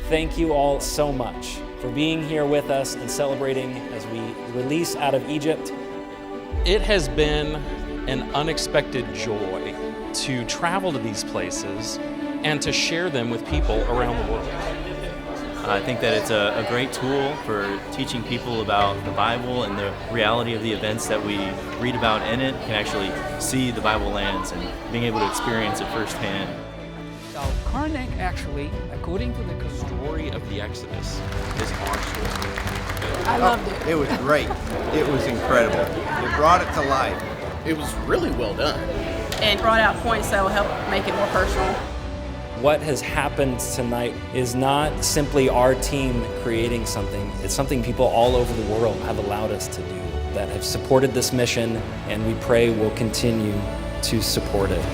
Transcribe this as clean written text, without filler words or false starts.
thank you all so much for being here with us and celebrating as we release out of Egypt. It has been an unexpected joy to travel to these places and to share them with people around the world. I think that it's a great tool for teaching people about the Bible and the reality of the events that we read about in it, can actually see the Bible lands and being able to experience it firsthand. So Karnak actually, according to the Story of the Exodus is our story. I loved it. It was great. It was incredible. It brought it to life. It was really well done. And brought out points that will help make it more personal. What has happened tonight is not simply our team creating something. It's something people all over the world have allowed us to do, that have supported this mission, and we pray will continue to support it.